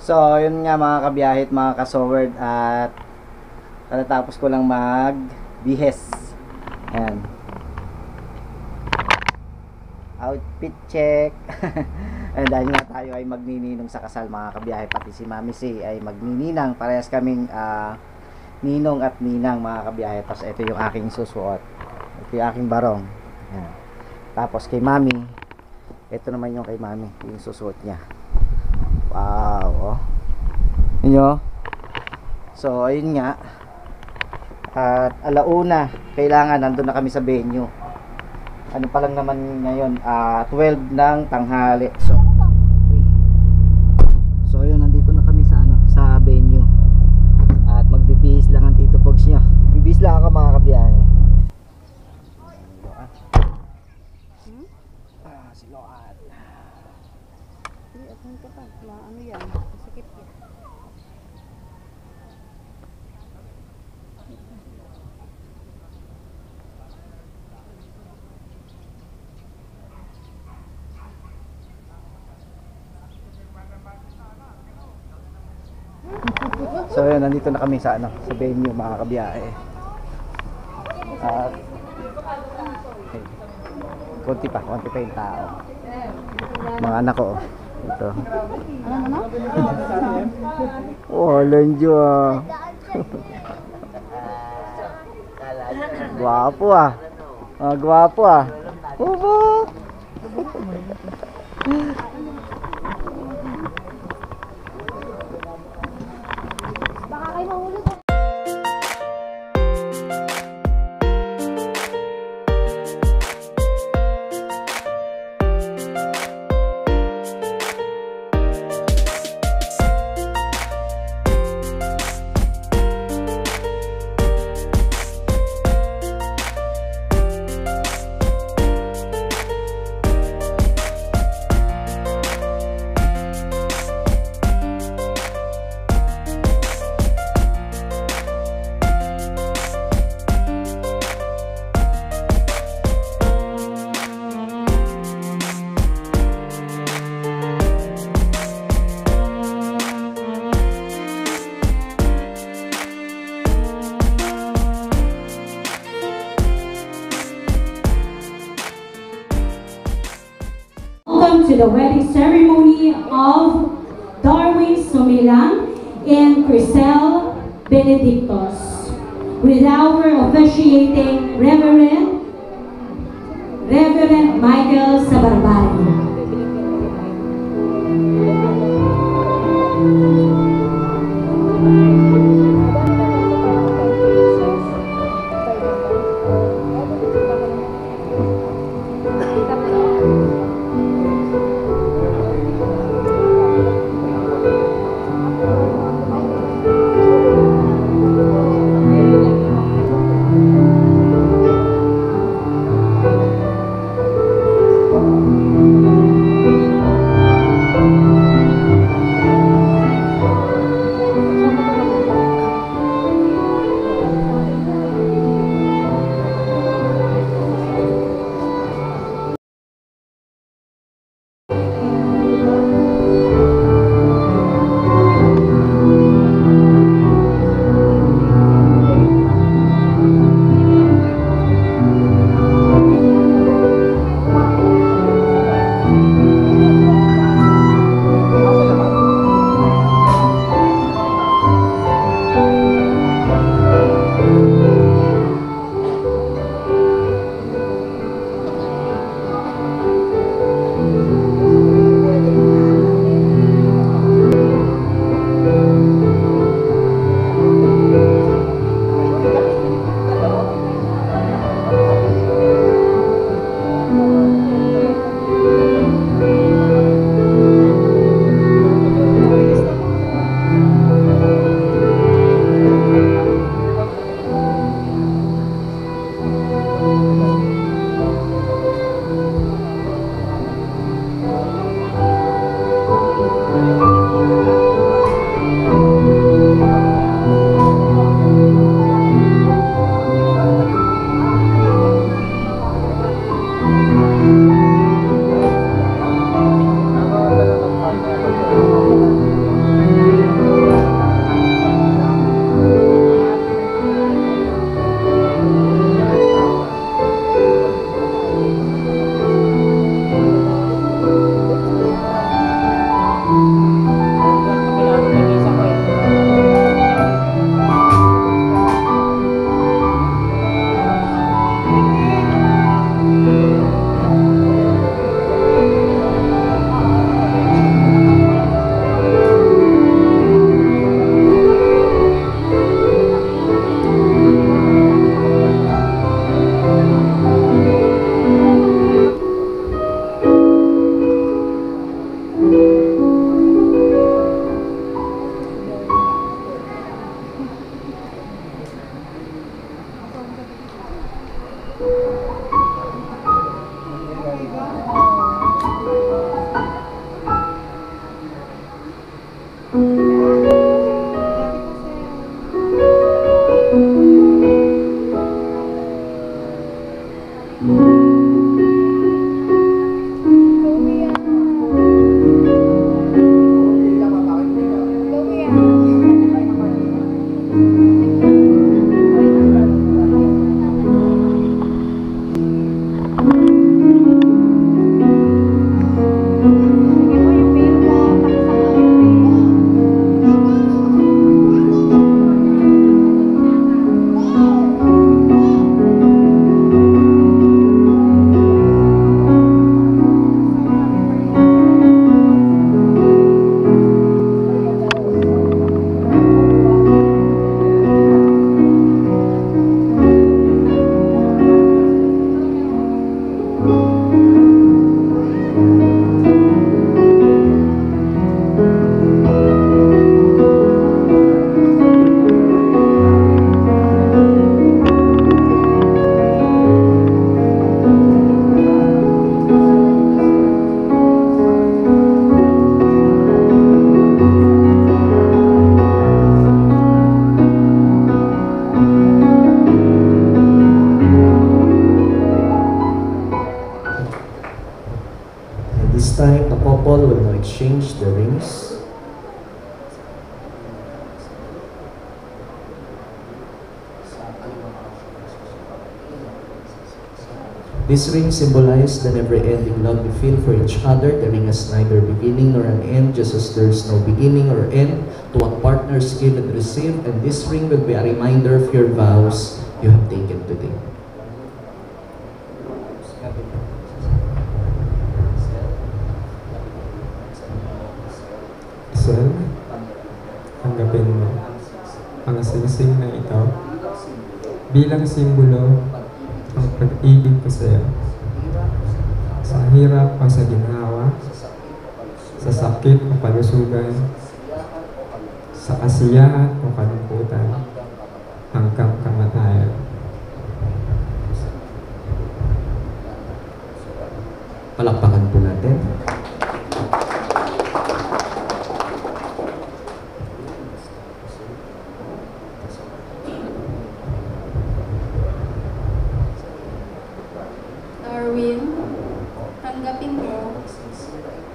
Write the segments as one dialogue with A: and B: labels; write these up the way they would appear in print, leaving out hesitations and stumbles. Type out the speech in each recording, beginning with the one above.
A: So, yun nga mga kabiyahit, mga kasoward, at katatapos ko lang mag-bihes. Ayan. Outfit check. And dahil nga tayo ay magnininong sa kasal mga kabiyahe, pati si Mami C ay magnininang. Parehas kaming ninong at ninang mga kabiyahe. Tapos ito yung aking susuot. Ito yung aking barong. Ayan. Tapos kay Mami, ito naman yung kay Mami, yung susuot niya. Wow, oh. Inyo? So, ayun nga. At alauna, kailangan nandun na kami sa venue. Ano pa lang naman ngayon, 12 ng tanghali. So ayun, nandito na kami sa sa venue. At magbibihis lang ang Tito Pogs niya. Bibihis lang ako mga kabiyahe. Siloan.
B: Ano yan? Sakit yan.
A: So yun, nandito na kami sa sa venue mga kabiyahe. At konti pa yung tao. Mga anak ko. Ito.
B: Ano?
A: Oh, lanjo ah. Gwapo ah. Gwapo ah. Ubo.
B: Baka kayo mahulog.
C: Welcome to the wedding ceremony of Darwin Sumilang and Crisel Benedictos, with our officiating Reverend Michael Sabarbari.
D: rings. This ring symbolizes the never-ending love we feel for each other. The ring has neither beginning nor an end, just as there is no beginning or end to what partners give and receive. And this ring will be a reminder of your vows you have taken today.
E: Sir, tanggapin mo ang singsing na ito bilang simbolo ng pag-ibig ko sa iyo. Sa hirap o sa ginhawa, sa sakit o kalusugan, sa kasiyahan o kalungkutan, hanggang kamatayan.
D: Palakpakan po natin.
B: Darwin, tanggapin mo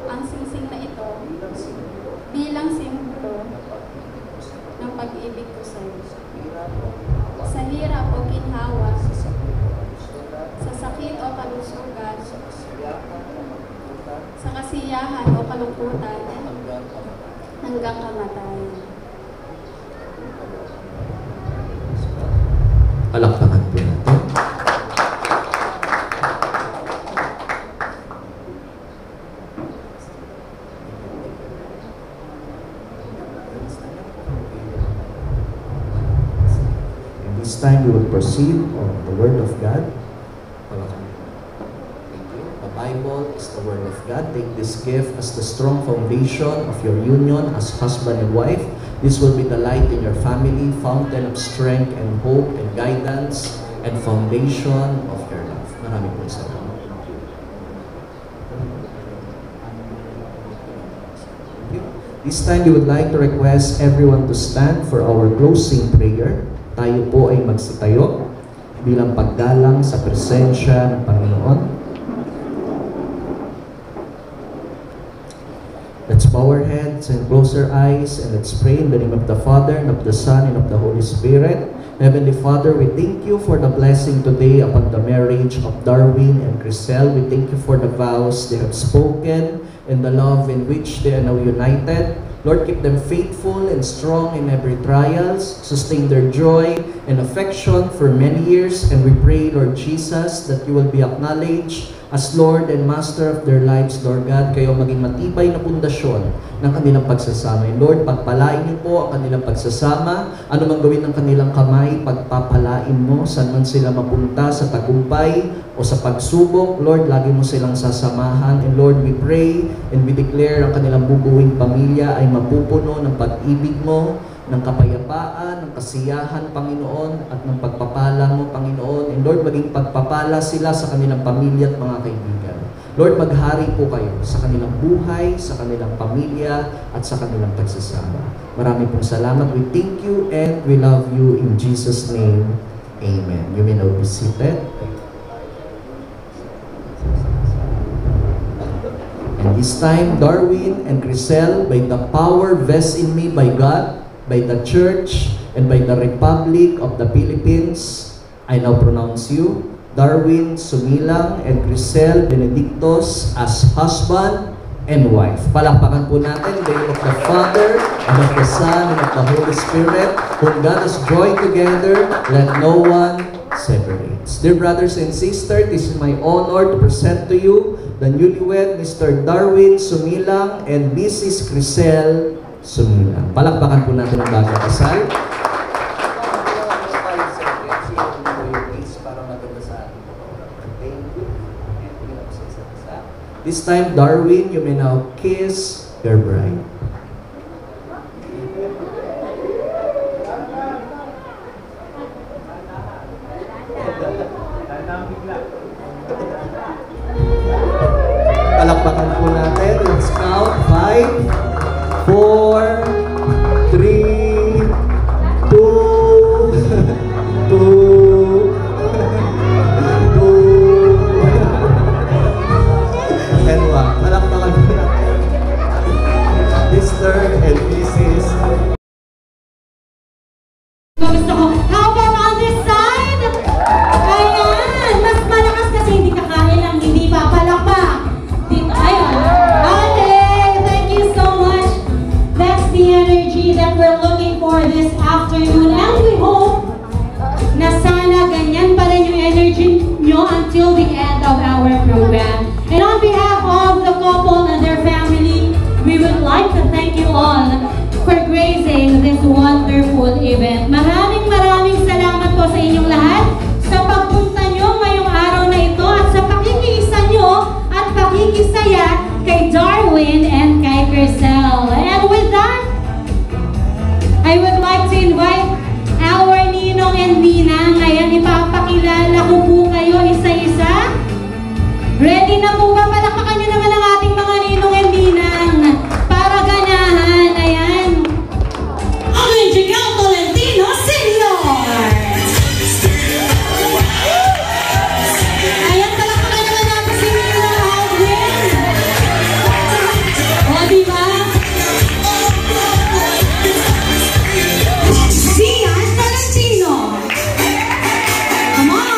B: ang singsing na ito bilang simbolo ng pag-ibig ko sa iyo. Sa hirap o ginhawa, sa sakit o kalusugan, sa kasiyahan o kalungkutan, hanggang kamatayan.
D: Palakpakan po natin. And this time we will proceed on the Word of God. The Bible is the Word of God. Take this gift as the strong foundation of your union as husband and wife. This will be the light in your family, fountain of strength and hope and guidance and foundation of your love. Maraming po salamat. This time we would like to request everyone to stand for our closing prayer. Tayo po ay magsitayo bilang paggalang sa presensya ng Panginoon. Let's bow our heads and close our eyes and let's pray in the name of the Father, and of the Son, and of the Holy Spirit. Heavenly Father, we thank you for the blessing today upon the marriage of Darwin and Crisel. We thank you for the vows they have spoken and the love in which they are now united. Lord, keep them faithful and strong in every trials. Sustain their joy and affection for many years. And we pray, Lord Jesus, that you will be acknowledged as Lord and Master of their lives, Lord God. Kayo maging matibay na pundasyon ng kanilang pagsasama. And Lord, pagpalain niyo po ang kanilang pagsasama. Ano man gawin ng kanilang kamay, pagpapalain mo. Saan man sila mapunta, sa tagumpay o sa pagsubok, Lord, lagi mo silang sasamahan. And Lord, we pray and we declare ang kanilang bubuing pamilya ay mapupuno ng pag-ibig mo, ng kapayapaan, ng kasiyahan, Panginoon, at ng pagpapala mo, Panginoon. And Lord, maging pagpapala sila sa kanilang pamilya at mga kaibigan. Lord, maghari po kayo sa kanilang buhay, sa kanilang pamilya, at sa kanilang pagsasama. Marami pong salamat. We thank you and we love you in Jesus' name. Amen. You may now be seated. And this time, Darwin and Crisel, by the power vested in me by God, by the Church, and by the Republic of the Philippines, I now pronounce you, Darwin Sumilang and Crisel Benedictos, as husband and wife. Palakpakan po natin in the name of the Father, and of the Son, and of the Holy Spirit, whom God has joined together, let no one separate. Dear brothers and sisters, this is my honor to present to you the newlywed Mr. Darwin Sumilang and Mrs. Crisel Sumilang. Palakpakan po natin ang bagong kasal. This time, Darwin, you may now kiss your bride. Palakpakan po natin. Let's count. 5, 4, 3, 2, 2, 2, and 1. Palakpakan po natin.
F: Mr. and Mrs.
C: Gusto ko, how about on this side? Ayan, mas malakas kasi hindi kakain lang, hindi papalakpak. Dito, ayun. Okay, thank you so much. That's the energy that we're looking for this afternoon. And we hope na sana ganyan pa rin yung energy nyo until the end of our program. And on behalf of the couple and their family, we would like to thank you all for gracing this wonderful event. Maraming salamat po sa inyong lahat sa pagpunta nyo ngayong araw na ito at sa pakikiisa nyo at pakikisaya kay Darwin and kay Crisel. And with that, I would like to invite our ninong and ninang. Ngayon, ipapakilala ko po kayo isa-isa. Ready na po ba? Palakpakan nyo naman ang ating mga ninong and ninang para ganahan. Ayan. Angel Tolentino Senior! Ayan, palakpakan naman natin si Ninong Alvin. O, diba? Sian Tolentino. Come on!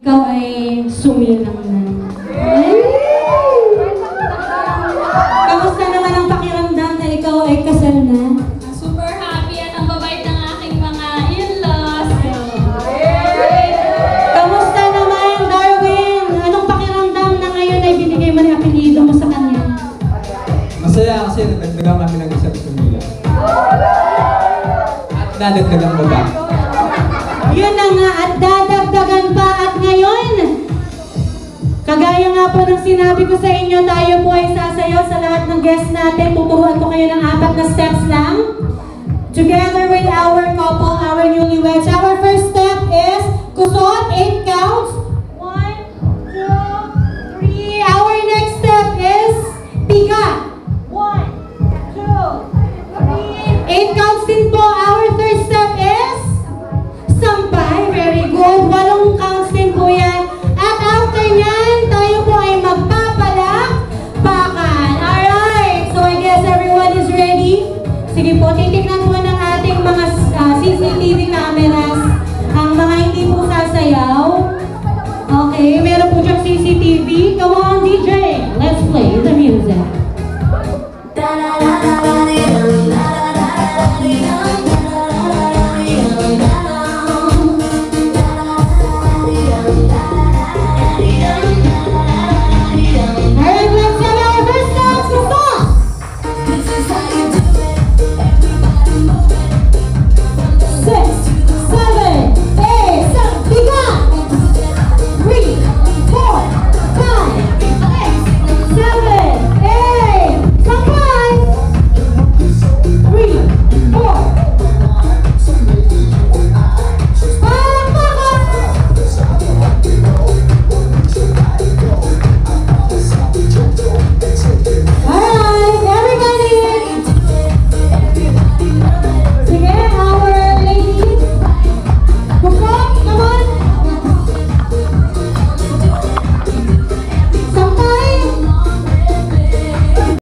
C: Ikaw ay sumilang na. Kamusta naman ang pakiramdam na ikaw ay kasal na?
B: Super happy at ang babait ng aking mga in-laws.
C: Kamusta naman, Darwin? Anong pakiramdam na ngayon ay binigay mo ng apelido mo sa kanya?
E: Masaya kasi nagdagdagan kami ng isang sumila. At nadagdagan mo ba?
C: Yun na nga, at dadagdagan pa at ngayon, kagaya nga po ng sinabi ko sa inyo, tayo po ay sasayaw sa lahat ng guests natin. Tuturuan ko kayo ng 4 na steps lang. Together with our couple, our newlyweds, our